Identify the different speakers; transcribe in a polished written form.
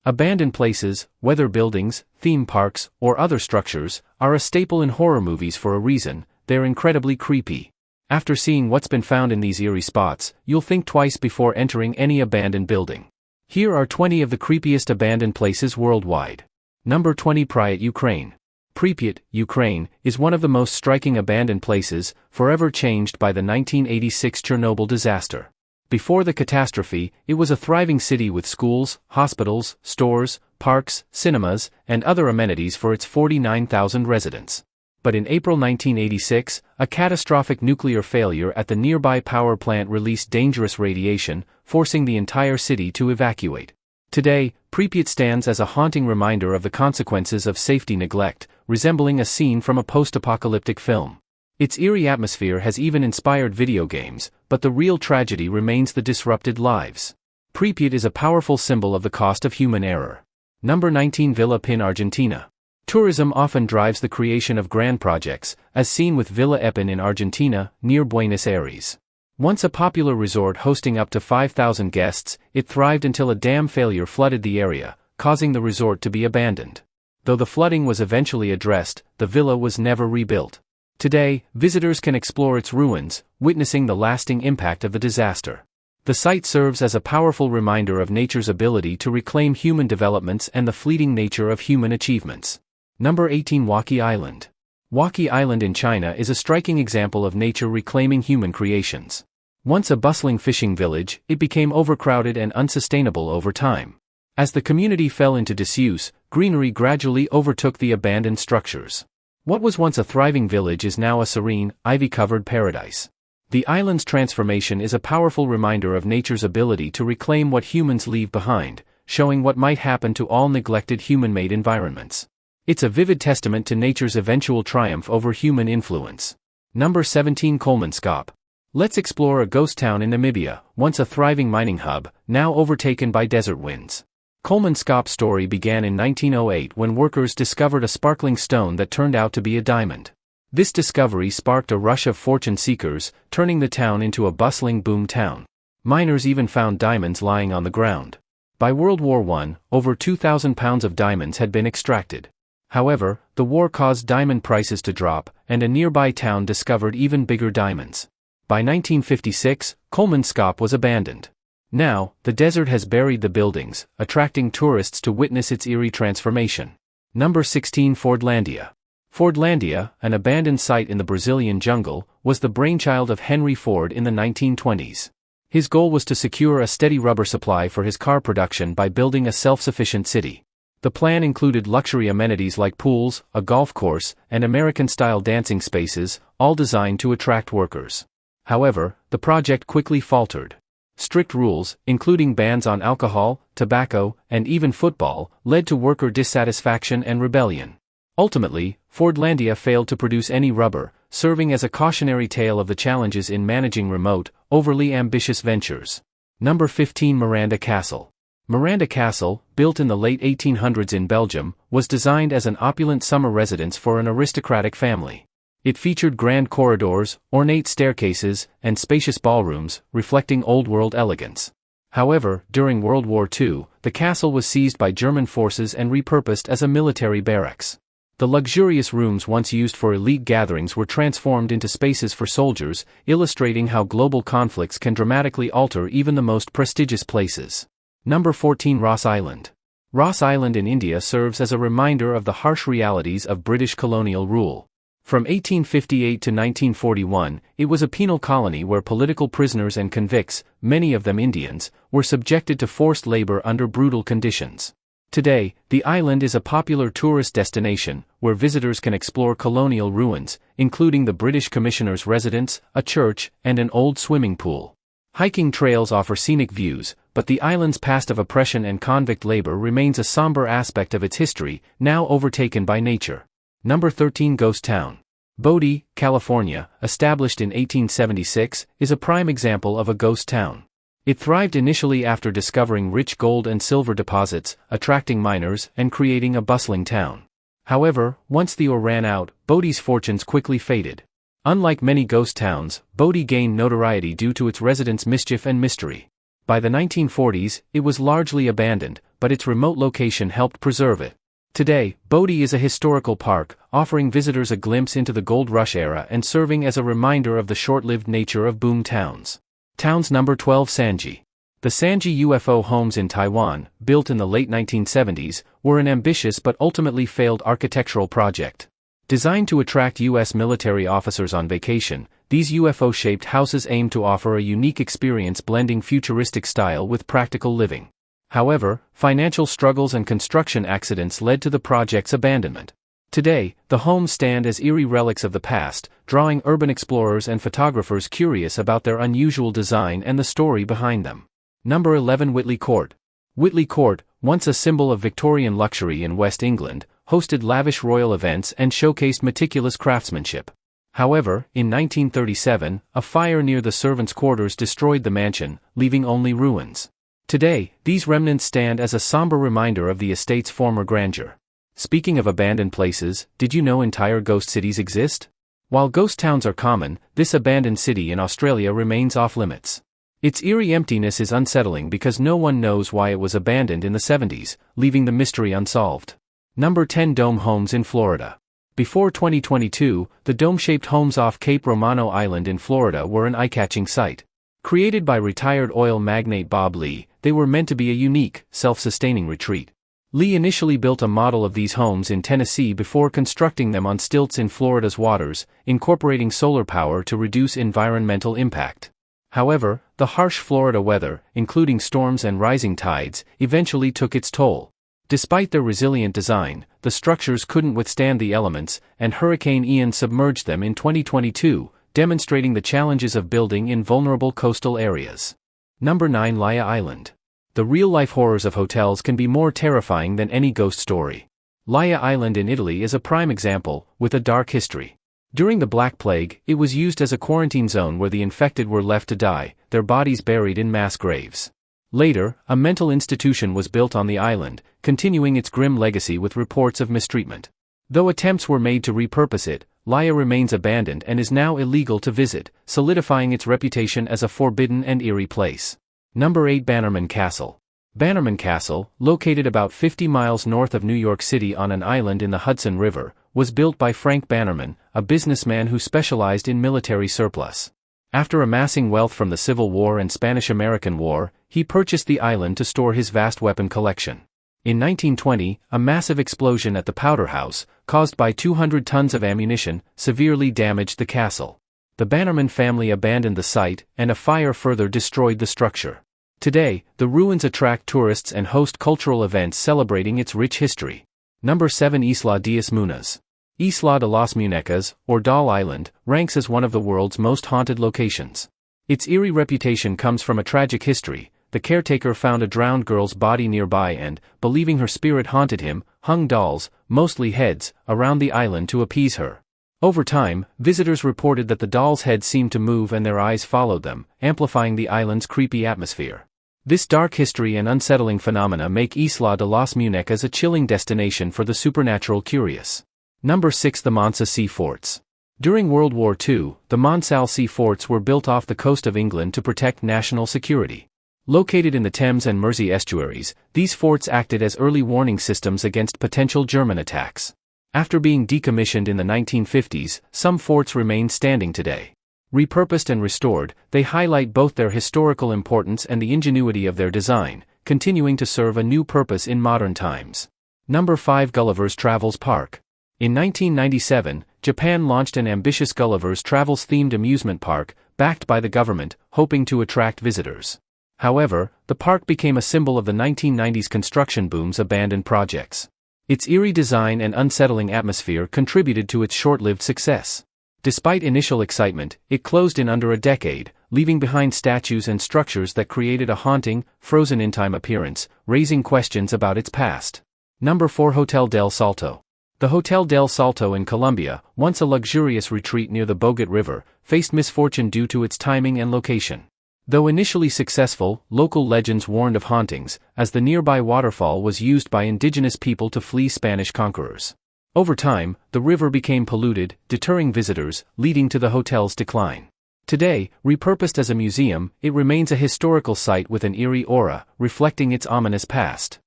Speaker 1: Abandoned places, whether buildings, theme parks, or other structures, are a staple in horror movies for a reason. They're incredibly creepy. After seeing what's been found in these eerie spots, you'll think twice before entering any abandoned building. Here are 20 of the creepiest abandoned places worldwide. Number 20, Pripyat, Ukraine. Pripyat, Ukraine, is one of the most striking abandoned places, forever changed by the 1986 Chernobyl disaster. Before the catastrophe, it was a thriving city with schools, hospitals, stores, parks, cinemas, and other amenities for its 49,000 residents. But in April 1986, a catastrophic nuclear failure at the nearby power plant released dangerous radiation, forcing the entire city to evacuate. Today, Pripyat stands as a haunting reminder of the consequences of safety neglect, resembling a scene from a post-apocalyptic film. Its eerie atmosphere has even inspired video games, but the real tragedy remains the disrupted lives. Pripyat is a powerful symbol of the cost of human error. Number 19, Villa Epin, Argentina. Tourism often drives the creation of grand projects, as seen with Villa Epin in Argentina, near Buenos Aires. Once a popular resort hosting up to 5,000 guests, it thrived until a dam failure flooded the area, causing the resort to be abandoned. Though the flooding was eventually addressed, the villa was never rebuilt. Today, visitors can explore its ruins, witnessing the lasting impact of the disaster. The site serves as a powerful reminder of nature's ability to reclaim human developments and the fleeting nature of human achievements. Number 18, Waki Island. Waki Island in China is a striking example of nature reclaiming human creations. Once a bustling fishing village, it became overcrowded and unsustainable over time. As the community fell into disuse, greenery gradually overtook the abandoned structures. What was once a thriving village is now a serene, ivy-covered paradise. The island's transformation is a powerful reminder of nature's ability to reclaim what humans leave behind, showing what might happen to all neglected human-made environments. It's a vivid testament to nature's eventual triumph over human influence. Number 17, Kolmanskop. Let's explore a ghost town in Namibia, once a thriving mining hub, now overtaken by desert winds. Kolmanskop's story began in 1908 when workers discovered a sparkling stone that turned out to be a diamond. This discovery sparked a rush of fortune seekers, turning the town into a bustling boom town. Miners even found diamonds lying on the ground. By World War I, over 2,000 pounds of diamonds had been extracted. However, the war caused diamond prices to drop, and a nearby town discovered even bigger diamonds. By 1956, Kolmanskop was abandoned. Now, the desert has buried the buildings, attracting tourists to witness its eerie transformation. Number 16, Fordlandia. Fordlandia, an abandoned site in the Brazilian jungle, was the brainchild of Henry Ford in the 1920s. His goal was to secure a steady rubber supply for his car production by building a self-sufficient city. The plan included luxury amenities like pools, a golf course, and American-style dancing spaces, all designed to attract workers. However, the project quickly faltered. Strict rules, including bans on alcohol, tobacco, and even football, led to worker dissatisfaction and rebellion. Ultimately, Fordlandia failed to produce any rubber, serving as a cautionary tale of the challenges in managing remote, overly ambitious ventures. Number 15, Miranda Castle. Miranda Castle, built in the late 1800s in Belgium, was designed as an opulent summer residence for an aristocratic family. It featured grand corridors, ornate staircases, and spacious ballrooms, reflecting old-world elegance. However, during World War II, the castle was seized by German forces and repurposed as a military barracks. The luxurious rooms once used for elite gatherings were transformed into spaces for soldiers, illustrating how global conflicts can dramatically alter even the most prestigious places. Number 14, Ross Island. Ross Island in India serves as a reminder of the harsh realities of British colonial rule. From 1858 to 1941, it was a penal colony where political prisoners and convicts, many of them Indians, were subjected to forced labor under brutal conditions. Today, the island is a popular tourist destination, where visitors can explore colonial ruins, including the British Commissioner's residence, a church, and an old swimming pool. Hiking trails offer scenic views, but the island's past of oppression and convict labor remains a somber aspect of its history, now overtaken by nature. Number 13, Ghost Town. Bodie, California, established in 1876, is a prime example of a ghost town. It thrived initially after discovering rich gold and silver deposits, attracting miners and creating a bustling town. However, once the ore ran out, Bodie's fortunes quickly faded. Unlike many ghost towns, Bodie gained notoriety due to its residents' mischief and mystery. By the 1940s, it was largely abandoned, but its remote location helped preserve it. Today, Bodie is a historical park, offering visitors a glimpse into the gold rush era and serving as a reminder of the short-lived nature of boom towns. Towns number 12 Sanji. The Sanji UFO homes in Taiwan, built in the late 1970s, were an ambitious but ultimately failed architectural project. Designed to attract U.S. military officers on vacation, these UFO-shaped houses aim to offer a unique experience blending futuristic style with practical living. However, financial struggles and construction accidents led to the project's abandonment. Today, the homes stand as eerie relics of the past, drawing urban explorers and photographers curious about their unusual design and the story behind them. Number 11 Whitley Court. Whitley Court, once a symbol of Victorian luxury in West England, hosted lavish royal events and showcased meticulous craftsmanship. However, in 1937, a fire near the servants' quarters destroyed the mansion, leaving only ruins. Today, these remnants stand as a somber reminder of the estate's former grandeur. Speaking of abandoned places, did you know entire ghost cities exist? While ghost towns are common, this abandoned city in Australia remains off-limits. Its eerie emptiness is unsettling because no one knows why it was abandoned in the 70s, leaving the mystery unsolved. Number 10 Dome Homes in Florida. Before 2022, the dome-shaped homes off Cape Romano Island in Florida were an eye-catching sight. Created by retired oil magnate Bob Lee, they were meant to be a unique, self-sustaining retreat. Lee initially built a model of these homes in Tennessee before constructing them on stilts in Florida's waters, incorporating solar power to reduce environmental impact. However, the harsh Florida weather, including storms and rising tides, eventually took its toll. Despite their resilient design, the structures couldn't withstand the elements, and Hurricane Ian submerged them in 2022, demonstrating the challenges of building in vulnerable coastal areas. Number 9 Laya Island. The real-life horrors of hotels can be more terrifying than any ghost story. Laya Island in Italy is a prime example, with a dark history. During the Black Plague, it was used as a quarantine zone where the infected were left to die, their bodies buried in mass graves. Later, a mental institution was built on the island, continuing its grim legacy with reports of mistreatment. Though attempts were made to repurpose it, Laya remains abandoned and is now illegal to visit, solidifying its reputation as a forbidden and eerie place. Number 8 Bannerman Castle. Bannerman Castle, located about 50 miles north of New York City on an island in the Hudson River, was built by Frank Bannerman, a businessman who specialized in military surplus. After amassing wealth from the Civil War and Spanish-American War, he purchased the island to store his vast weapon collection. In 1920, a massive explosion at the Powder House, caused by 200 tons of ammunition, severely damaged the castle. The Bannerman family abandoned the site, and a fire further destroyed the structure. Today, the ruins attract tourists and host cultural events celebrating its rich history. Number 7 Isla Dias Munas. Isla de las Muñecas, or Doll Island, ranks as one of the world's most haunted locations. Its eerie reputation comes from a tragic history. The caretaker found a drowned girl's body nearby and, believing her spirit haunted him, hung dolls, mostly heads, around the island to appease her. Over time, visitors reported that the dolls' heads seemed to move and their eyes followed them, amplifying the island's creepy atmosphere. This dark history and unsettling phenomena make Isla de las Muñecas a chilling destination for the supernatural curious. Number 6 The Mansa Sea Forts. During World War II, the Monsal Sea Forts were built off the coast of England to protect national security. Located in the Thames and Mersey estuaries, these forts acted as early warning systems against potential German attacks. After being decommissioned in the 1950s, some forts remain standing today. Repurposed and restored, they highlight both their historical importance and the ingenuity of their design, continuing to serve a new purpose in modern times. Number 5 Gulliver's Travels Park. In 1997, Japan launched an ambitious Gulliver's Travels-themed amusement park, backed by the government, hoping to attract visitors. However, the park became a symbol of the 1990s construction boom's abandoned projects. Its eerie design and unsettling atmosphere contributed to its short-lived success. Despite initial excitement, it closed in under a decade, leaving behind statues and structures that created a haunting, frozen-in-time appearance, raising questions about its past. Number 4 Hotel del Salto. The Hotel del Salto in Colombia, once a luxurious retreat near the Bogot River, faced misfortune due to its timing and location. Though initially successful, local legends warned of hauntings, as the nearby waterfall was used by indigenous people to flee Spanish conquerors. Over time, the river became polluted, deterring visitors, leading to the hotel's decline. Today, repurposed as a museum, it remains a historical site with an eerie aura, reflecting its ominous past.